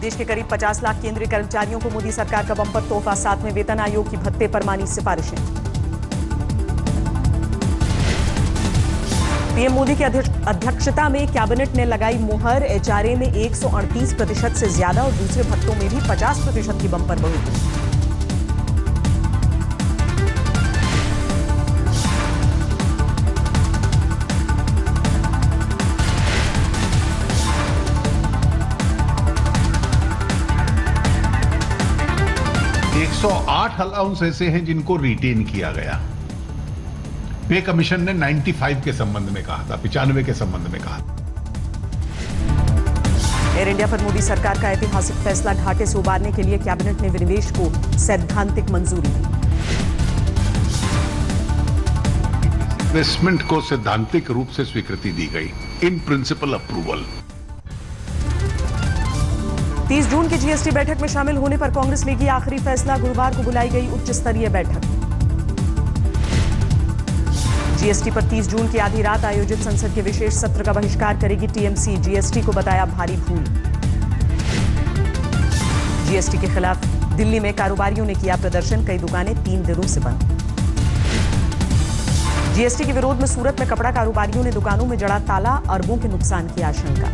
देश के करीब 50 लाख केंद्रीय कर्मचारियों को मोदी सरकार का बम्पर तोहफा, 7वें वेतन आयोग की भत्ते पर मानी सिफारिशें। पीएम मोदी की अध्यक्षता में कैबिनेट ने लगाई मुहर, एचआरए में 138% से ज्यादा और दूसरे भत्तों में भी 50% की बम्पर बढ़ोतरी। तो 8 अलाउंस ऐसे हैं जिनको रिटेन किया गया। पे कमीशन ने 95 के संबंध में कहा था, 95 के संबंध में कहा। एयर इंडिया पर मोदी सरकार का ऐतिहासिक फैसला, घाटे से उबारने के लिए कैबिनेट ने विनिवेश को सैद्धांतिक मंजूरी दी। इन्वेस्टमेंट को सैद्धांतिक रूप से स्वीकृति दी गई, इन प्रिंसिपल अप्रूवल। 30 जून की जीएसटी बैठक में शामिल होने पर कांग्रेस लेगी आखिरी फैसला, गुरुवार को बुलाई गई उच्च स्तरीय बैठक। जीएसटी पर 30 जून की आधी रात आयोजित संसद के विशेष सत्र का बहिष्कार करेगी टीएमसी, जीएसटी को बताया भारी भूल। जीएसटी के खिलाफ दिल्ली में कारोबारियों ने किया प्रदर्शन, कई दुकानें 3 दिनों से बंद। जीएसटी के विरोध में सूरत में कपड़ा कारोबारियों ने दुकानों में जड़ा ताला, अरबों के नुकसान की आशंका।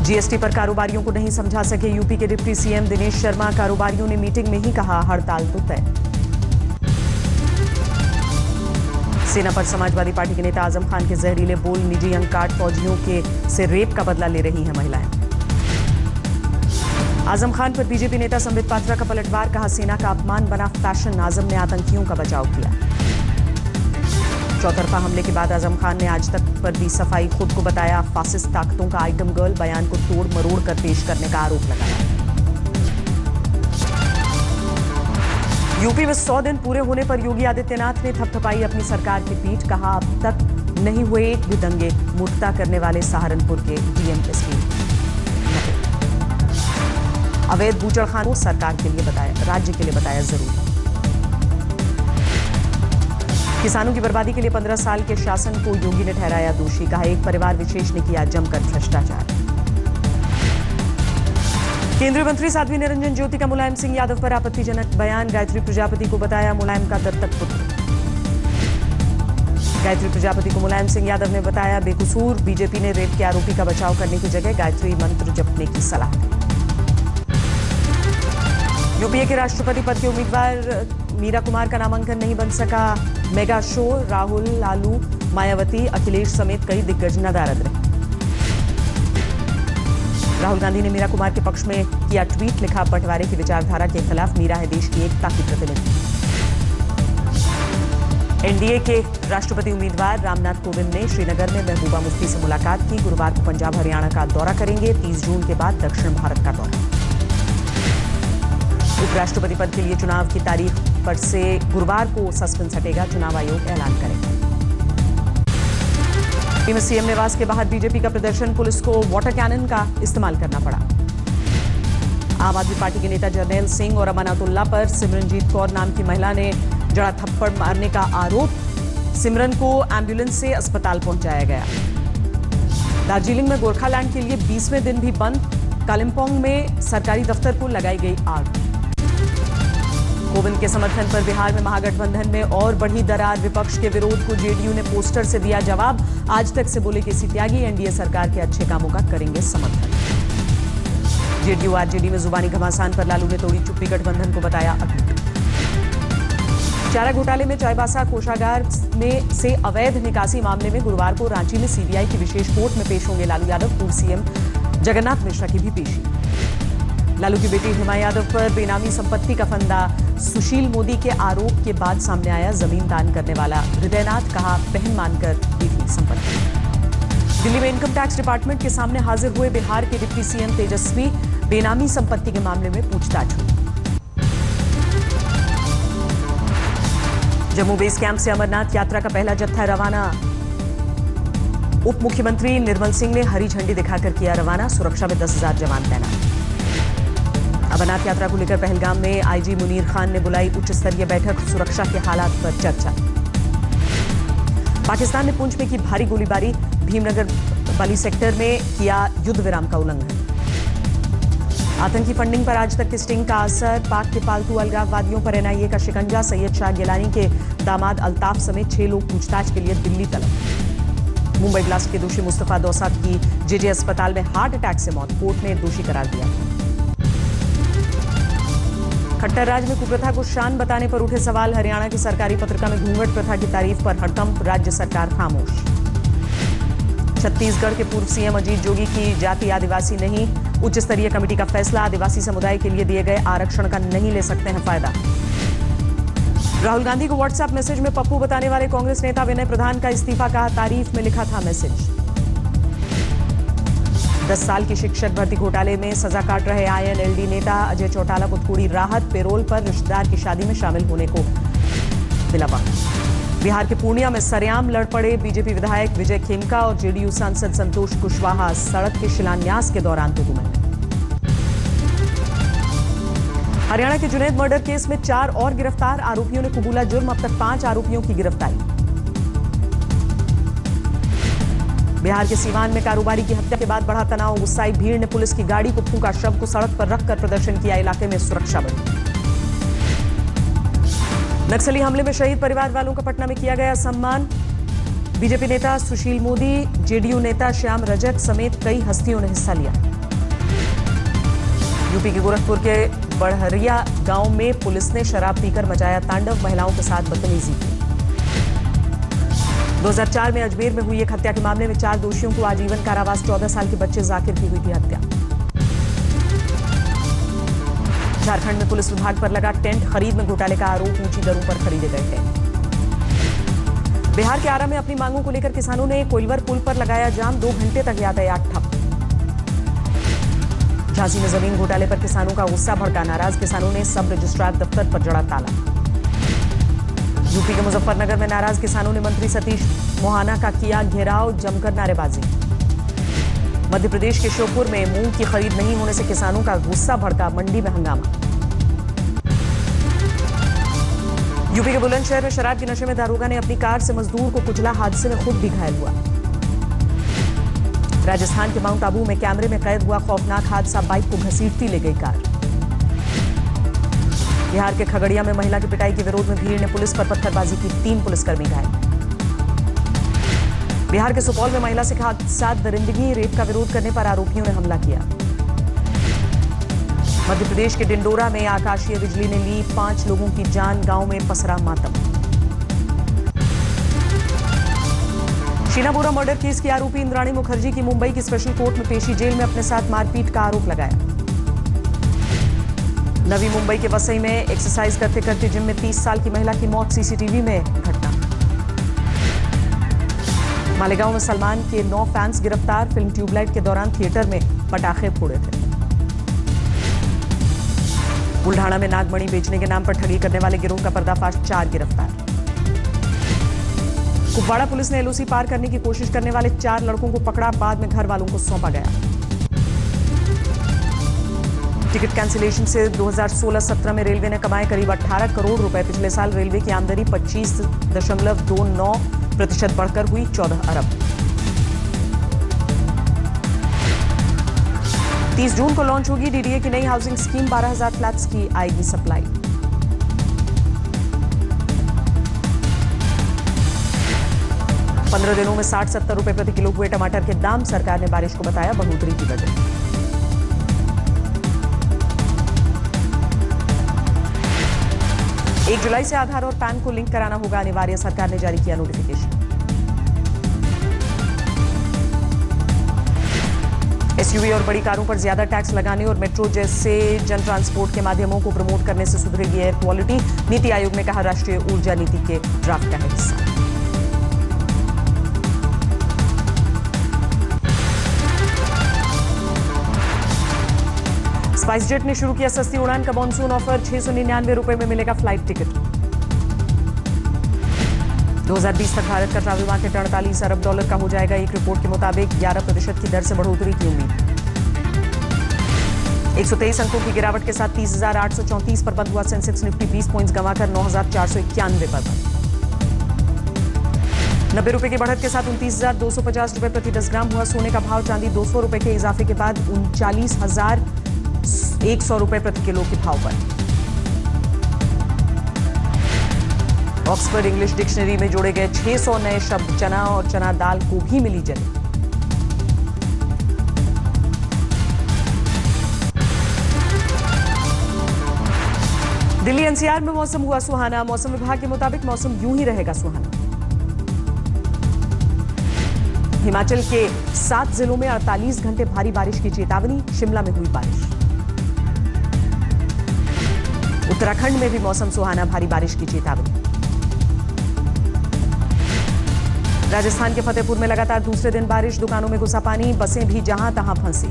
जीएसटी पर कारोबारियों को नहीं समझा सके यूपी के डिप्टी सीएम दिनेश शर्मा, कारोबारियों ने मीटिंग में ही कहा हड़ताल तो तय। सेना पर समाजवादी पार्टी के नेता आजम खान के जहरीले बोल, निजी अंकाट फौजियों के से रेप का बदला ले रही हैं महिलाएं। आजम खान पर बीजेपी नेता संबित पात्रा का पलटवार, कहा सेना का अपमान बना फैशन, आजम ने आतंकियों का बचाव किया। चौतरफा हमले के बाद आजम खान ने आज तक पर दी सफाई, खुद को बताया फासिस्ट ताकतों का आइटम गर्ल, बयान को तोड़ मरोड़ कर पेश करने का आरोप लगाया। यूपी में 100 दिन पूरे होने पर योगी आदित्यनाथ ने थपथपाई अपनी सरकार की पीठ, कहा अब तक नहीं हुए एक भी दंगे, मूर्खता करने वाले सहारनपुर के डीएम एसपी अवैध बूचड़खानों को सरकार के लिए बताया, राज्य के लिए बताया जरूरी। किसानों की बर्बादी के लिए 15 साल के शासन को योगी ने ठहराया दोषी, कहा एक परिवार विशेष ने किया जमकर भ्रष्टाचार। केंद्रीय मंत्री साध्वी निरंजन ज्योति का मुलायम सिंह यादव पर आपत्तिजनक बयान, गायत्री प्रजापति को बताया मुलायम का दत्तक पुत्र। गायत्री प्रजापति को मुलायम सिंह यादव ने बताया बेकसूर, बीजेपी ने रेप के आरोपी का बचाव करने की जगह गायत्री मंत्र जपने की सलाह दी। यूपीए के राष्ट्रपति पद के उम्मीदवार मीरा कुमार का नामांकन नहीं बन सका, मेगा शो, राहुल, लालू, मायावती, अखिलेश समेत कई दिग्गज नदारद रहे। राहुल गांधी ने मीरा कुमार के पक्ष में किया ट्वीट, लिखा बंटवारे की विचारधारा के खिलाफ मीरा है देश की एकता की प्रतिनिधि। एनडीए के राष्ट्रपति उम्मीदवार रामनाथ कोविंद ने श्रीनगर में महबूबा मुफ्ती से मुलाकात की, गुरुवार को पंजाब हरियाणा का दौरा करेंगे, 30 जून के बाद दक्षिण भारत का दौरा। उपराष्ट्रपति पद के लिए चुनाव की तारीख पर से गुरुवार को सस्पेंस हटेगा, चुनाव आयोग ऐलान करेगा। सीएम निवास के बाहर बीजेपी का प्रदर्शन, पुलिस को वाटर कैनन का इस्तेमाल करना पड़ा। आम आदमी पार्टी के नेता जरनैल सिंह और अमानतुल्लाह पर सिमरनजीत कौर नाम की महिला ने जड़ा थप्पड़ मारने का आरोप, सिमरन को एम्बुलेंस से अस्पताल पहुंचाया गया। दार्जिलिंग में गोरखालैंड के लिए 20वें दिन भी बंद, कालिम्पोंग में सरकारी दफ्तर को लगाई गई आग। कोविंद के समर्थन पर बिहार में महागठबंधन में और बढ़ी दरार, विपक्ष के विरोध को जेडीयू ने पोस्टर से दिया जवाब, आज तक से बोले केसी त्यागी एनडीए सरकार के अच्छे कामों का करेंगे समर्थन। जेडीयू आरजेडी में जुबानी घमासान पर लालू ने तोड़ी चुप्पी, गठबंधन को बताया अटूट। चारा घोटाले में चाईबासा कोषागार में से अवैध निकासी मामले में गुरुवार को रांची में सीबीआई की विशेष कोर्ट में पेश होंगे लालू यादव, पूर्व सीएम जगन्नाथ मिश्रा की भी पेशी। लालू की बेटी हिमा यादव पर बेनामी संपत्ति का फंदा, सुशील मोदी के आरोप के बाद सामने आया जमीन दान करने वाला हृदयनाथ, कहा बहन मानकर दी थी संपत्ति। दिल्ली में इनकम टैक्स डिपार्टमेंट के सामने हाजिर हुए बिहार के डिप्टी सीएम तेजस्वी, बेनामी संपत्ति के मामले में पूछताछ हुई। जम्मू बेस कैंप से अमरनाथ यात्रा का पहला जत्था रवाना, उप मुख्यमंत्री निर्मल सिंह ने हरी झंडी दिखाकर किया रवाना, सुरक्षा में 10,000 जवान तैनात। अमरनाथ यात्रा को लेकर पहलगाम में आईजी मुनीर खान ने बुलाई उच्च स्तरीय बैठक, सुरक्षा के हालात पर चर्चा। पाकिस्तान ने पुंछ में की भारी गोलीबारी, भीमनगर बली सेक्टर में किया युद्ध विराम का उल्लंघन। आतंकी फंडिंग पर आज तक की स्टिंग का असर, पाक के पालतू अलगाववादियों पर एनआईए का शिकंजा, सैयद शाह गिलानी के दामाद अल्ताफ समेत 6 लोग पूछताछ के लिए दिल्ली तलब। मुंबई ब्लास्ट के दोषी मुस्तफा दौसा की जेजे अस्पताल में हार्ट अटैक से मौत, कोर्ट ने दोषी करार दिया। खट्टर राज में कुप्रथा को शान बताने पर उठे सवाल, हरियाणा की सरकारी पत्रिका में घूंघट प्रथा की तारीफ पर हड़कंप, राज्य सरकार खामोश। छत्तीसगढ़ के पूर्व सीएम अजीत जोगी की जाति आदिवासी नहीं, उच्च स्तरीय कमेटी का फैसला, आदिवासी समुदाय के लिए दिए गए आरक्षण का नहीं ले सकते हैं फायदा। राहुल गांधी को व्हाट्सएप मैसेज में पप्पू बताने वाले कांग्रेस नेता विनय प्रधान का इस्तीफा, कहा तारीफ में लिखा था मैसेज। 10 साल की शिक्षक भर्ती घोटाले में सजा काट रहे आईएनएलडी नेता अजय चौटाला को थोड़ी राहत, पेरोल पर रिश्तेदार की शादी में शामिल होने को मिला वक्त। बिहार के पूर्णिया में सरेआम लड़ पड़े बीजेपी विधायक विजय खेमका और जेडीयू सांसद संतोष कुशवाहा, सड़क के शिलान्यास के दौरान तुतुमय। हरियाणा के जुनैद मर्डर केस में 4 और गिरफ्तार, आरोपियों ने कबूला जुर्म, अब तक 5 आरोपियों की गिरफ्तारी। बिहार के सीवान में कारोबारी की हत्या के बाद बढ़ा तनाव, गुस्साई भीड़ ने पुलिस की गाड़ी को फूंका, शव को सड़क पर रखकर प्रदर्शन किया, इलाके में सुरक्षा बढ़ी। नक्सली हमले में शहीद परिवार वालों का पटना में किया गया सम्मान, बीजेपी नेता सुशील मोदी, जेडीयू नेता श्याम रजक समेत कई हस्तियों ने हिस्सा लिया। यूपी के गोरखपुर के बड़हरिया गांव में पुलिस ने शराब पीकर मचाया तांडव, महिलाओं के साथ बदतमीजी की। 2004 में अजमेर में हुई एक हत्या के मामले में 4 दोषियों को आजीवन कारावास, 14 साल के बच्चे जाकिर की हुई थी हत्या। झारखंड में पुलिस विभाग पर लगा टेंट, खरीद में घोटाले का आरोप, ऊंची दरों पर खरीदे गए टेंट। बिहार के आरा में अपनी मांगों को लेकर किसानों ने कोइलवर पुल पर लगाया जाम, 2 घंटे तक यातायात ठप। झांसी में जमीन घोटाले पर किसानों का गुस्सा भड़का, नाराज किसानों ने सब रजिस्ट्रार दफ्तर पर जड़ा ताला। यूपी के मुजफ्फरनगर में नाराज किसानों ने मंत्री सतीश मोहाना का किया घेराव, जमकर नारेबाजी। मध्य प्रदेश के श्योपुर में मूंग की खरीद नहीं होने से किसानों का गुस्सा भड़का, मंडी में हंगामा। यूपी के बुलंदशहर में शराब के नशे में दारोगा ने अपनी कार से मजदूर को कुचला, हादसे में खुद भी घायल हुआ। राजस्थान के माउंट आबू में कैमरे में कैद हुआ खौफनाक हादसा, बाइक को घसीटती ले गई कार। बिहार के खगड़िया में महिला की पिटाई के विरोध में भीड़ ने पुलिस पर पत्थरबाजी की, 3 पुलिसकर्मी घायल। बिहार के सुपौल में महिला से साथ दरिंदगी, रेप का विरोध करने पर आरोपियों ने हमला किया। मध्य प्रदेश के डिंडोरा में आकाशीय बिजली ने ली 5 लोगों की जान, गांव में पसरा मातम। शीना बोरा मर्डर केस की आरोपी इंद्राणी मुखर्जी की मुंबई की स्पेशल कोर्ट में पेशी, जेल में अपने साथ मारपीट का आरोप लगाया। नवी मुंबई के वसई में एक्सरसाइज करते करते जिम में 30 साल की महिला की मौत, सीसीटीवी में घटना। मालेगांव में सलमान के 9 फैंस गिरफ्तार, फिल्म ट्यूबलाइट के दौरान थिएटर में पटाखे फोड़े थे। बुल्ढाना में नागमणि बेचने के नाम पर ठगी करने वाले गिरोह का पर्दाफाश, 4 गिरफ्तार। कुपवाड़ा पुलिस ने एलओसी पार करने की कोशिश करने वाले 4 लड़कों को पकड़ा, बाद में घर वालों को सौंपा गया। टिकट कैंसिलेशन से 2016-17 में रेलवे ने कमाए करीब 18 करोड़ रुपए। पिछले साल रेलवे की आमदनी 25.29% बढ़कर हुई 14 अरब। 30 जून को लॉन्च होगी डीडीए की नई हाउसिंग स्कीम, 12,000 फ्लैट्स की आएगी सप्लाई। पंद्रह दिनों में 60-70 रुपए प्रति किलो हुए टमाटर के दाम, सरकार ने बारिश को बताया बढ़ोतरी की वजह। 1 जुलाई से आधार और पैन को लिंक कराना होगा अनिवार्य, सरकार ने जारी किया नोटिफिकेशन। एसयूवी और बड़ी कारों पर ज्यादा टैक्स लगाने और मेट्रो जैसे जन ट्रांसपोर्ट के माध्यमों को प्रमोट करने से सुधरेगी एयर क्वालिटी, नीति आयोग ने कहा राष्ट्रीय ऊर्जा नीति के ड्राफ्ट का हिस्सा। स्पाइस जेट ने शुरू किया सस्ती उड़ान का मॉनसून ऑफर, 699 रुपए में मिलेगा फ्लाइट टिकट। 2020 तक भारत का ट्रैवल मार्केट 48 अरब डॉलर का हो जाएगा। एक रिपोर्ट के मुताबिक 11% की दर से बढ़ोतरी की उम्मीद। 123 अंकों की गिरावट के साथ 30,834 पर बंद हुआ सेंसेक्स, निफ्टी 20 पॉइंट्स गंवाकर 9,491 पर बंद। 90 रुपए की बढ़त के साथ 29,250 रुपए प्रति 10 ग्राम हुआ सोने का भाव। चांदी 200 रुपए के इजाफे के बाद 39,100 रुपए प्रति किलो के भाव पर। ऑक्सफोर्ड इंग्लिश डिक्शनरी में जोड़े गए 600 नए शब्द। चना और चना दाल को भी मिली जगह। दिल्ली एनसीआर में मौसम हुआ सुहाना। मौसम विभाग के मुताबिक मौसम यूं ही रहेगा सुहाना। हिमाचल के 7 जिलों में 48 घंटे भारी बारिश की चेतावनी। शिमला में हुई बारिश। उत्तराखंड में भी मौसम सुहाना, भारी बारिश की चेतावनी। राजस्थान के फतेहपुर में लगातार दूसरे दिन बारिश। दुकानों में घुसा पानी, बसें भी जहां तहां फंसी।